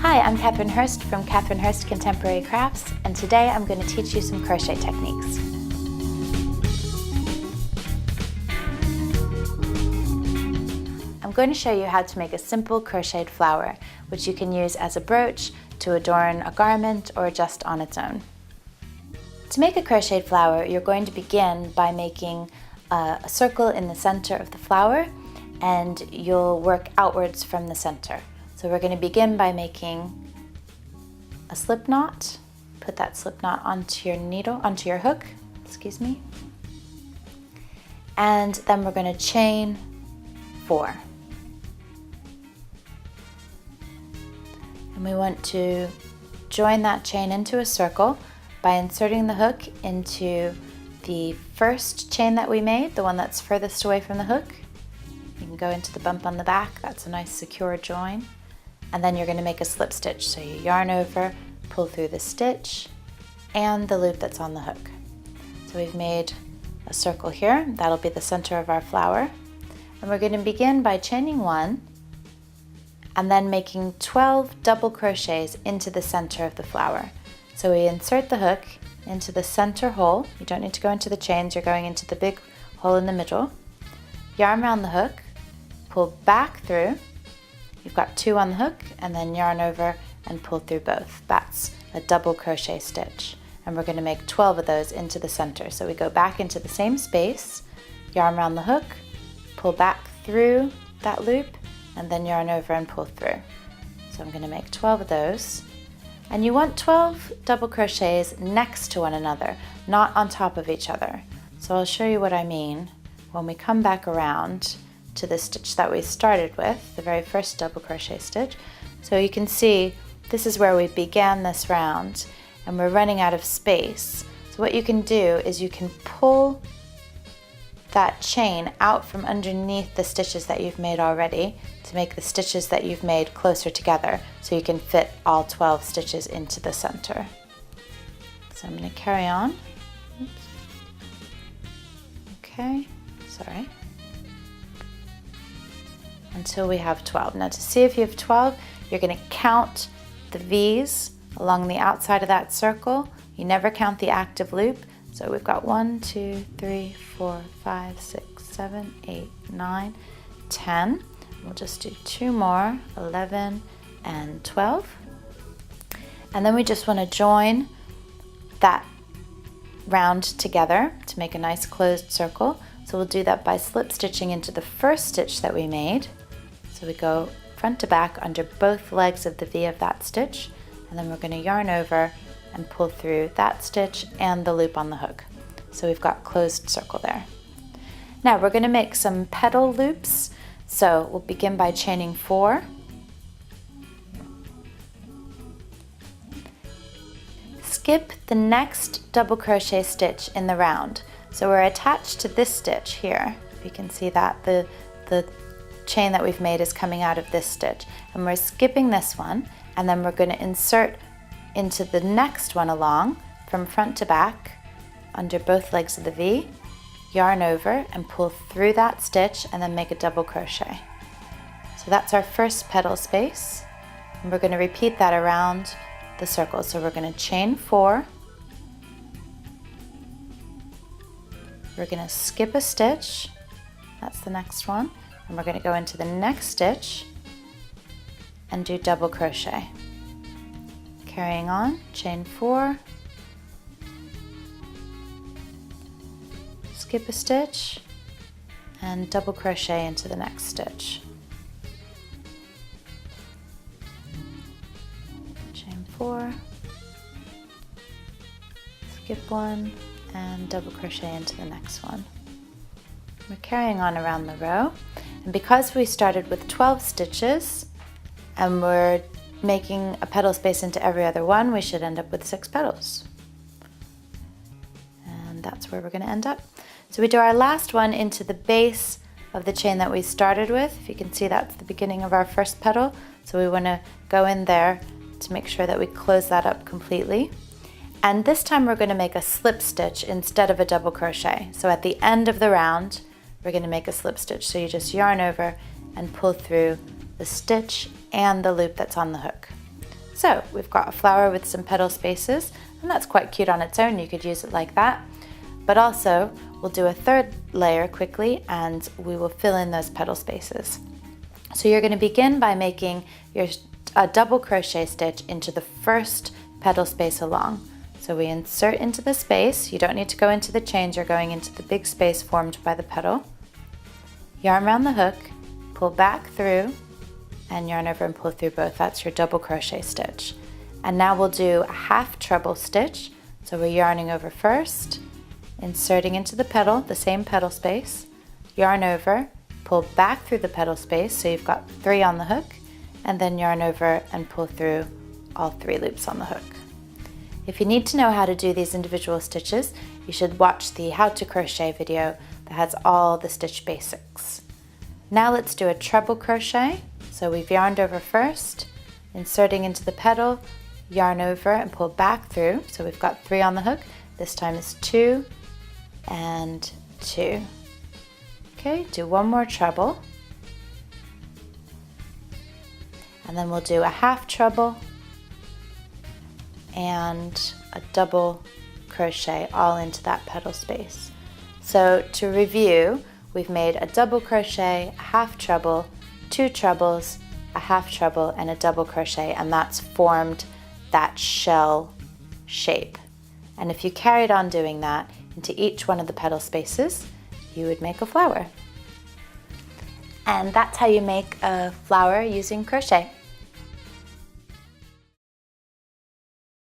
Hi, I'm Catherine Hurst from Catherine Hurst Contemporary Crafts, and today I'm going to teach you some crochet techniques. I'm going to show you how to make a simple crocheted flower, which you can use as a brooch, to adorn a garment, or just on its own. To make a crocheted flower, you're going to begin by making a circle in the center of the flower, and you'll work outwards from the center. So we're going to begin by making a slip knot. Put that slip knot onto your hook, and then we're going to chain 4. And we want to join that chain into a circle by inserting the hook into the first chain that we made, the one that's furthest away from the hook. You can go into the bump on the back, that's a nice secure join. And then you're going to make a slip stitch. So you yarn over, pull through the stitch and the loop that's on the hook. So we've made a circle here. That'll be the center of our flower. And we're going to begin by chaining 1 and then making 12 double crochets into the center of the flower. So we insert the hook into the center hole. You don't need to go into the chains, you're going into the big hole in the middle. Yarn around the hook, pull back through. You've got 2 on the hook, and then yarn over and pull through both. That's a double crochet stitch. And we're going to make 12 of those into the center. So we go back into the same space, yarn around the hook, pull back through that loop, and then yarn over and pull through. So I'm going to make 12 of those. And you want 12 double crochets next to one another, not on top of each other. So I'll show you what I mean when we come back around to the stitch that we started with, the very first double crochet stitch. So you can see this is where we began this round, and we're running out of space. So what you can do is you can pull that chain out from underneath the stitches that you've made already to make the stitches that you've made closer together, so you can fit all 12 stitches into the center. So I'm going to carry on. Oops. Okay, sorry. Until we have 12. Now to see if you have 12, you're going to count the V's along the outside of that circle. You never count the active loop. So we've got 1, 2, 3, 4, 5, 6, 7, 8, 9, 10. We'll just do 2 more, 11 and 12. And then we just want to join that round together to make a nice closed circle. So we'll do that by slip stitching into the first stitch that we made. So we go front to back under both legs of the V of that stitch, and then we're going to yarn over and pull through that stitch and the loop on the hook. So we've got closed circle there. Now we're going to make some petal loops. So we'll begin by chaining 4. Skip the next double crochet stitch in the round. So we're attached to this stitch here. If you can see that, the chain that we've made is coming out of this stitch, and we're skipping this one, and then we're going to insert into the next one along from front to back under both legs of the V, yarn over and pull through that stitch, and then make a double crochet. So that's our first petal space, and we're going to repeat that around the circle. So we're going to chain 4, we're going to skip a stitch, that's the next one, and we're going to go into the next stitch and do double crochet. Carrying on, chain 4, skip a stitch, and double crochet into the next stitch. Chain 4, skip 1, and double crochet into the next one. We're carrying on around the row, and because we started with 12 stitches and we're making a petal space into every other one, we should end up with 6 petals. And that's where we're going to end up. So we do our last one into the base of the chain that we started with. If you can see, that's the beginning of our first petal. So we want to go in there to make sure that we close that up completely. And this time we're going to make a slip stitch instead of a double crochet. So at the end of the round, we're going to make a slip stitch. So you just yarn over and pull through the stitch and the loop that's on the hook. So we've got a flower with some petal spaces, and that's quite cute on its own. You could use it like that. But also, we'll do a third layer quickly and we will fill in those petal spaces. So you're going to begin by making a double crochet stitch into the first petal space along. So we insert into the space. You don't need to go into the chains, you're going into the big space formed by the petal. Yarn around the hook, pull back through, and yarn over and pull through both. That's your double crochet stitch. And now we'll do a half treble stitch. So we're yarning over first, inserting into the petal, the same petal space, yarn over, pull back through the petal space, so you've got 3 on the hook, and then yarn over and pull through all 3 loops on the hook. If you need to know how to do these individual stitches, you should watch the How to Crochet video that has all the stitch basics. Now let's do a treble crochet. So we've yarned over first, inserting into the petal, yarn over and pull back through. So we've got 3 on the hook. This time is 2 and 2. Okay, do one more treble. And then we'll do a half treble and a double crochet all into that petal space. So to review, we've made a double crochet, a half treble, 2 trebles, a half treble, and a double crochet, and that's formed that shell shape. And if you carried on doing that into each one of the petal spaces, you would make a flower. And that's how you make a flower using crochet.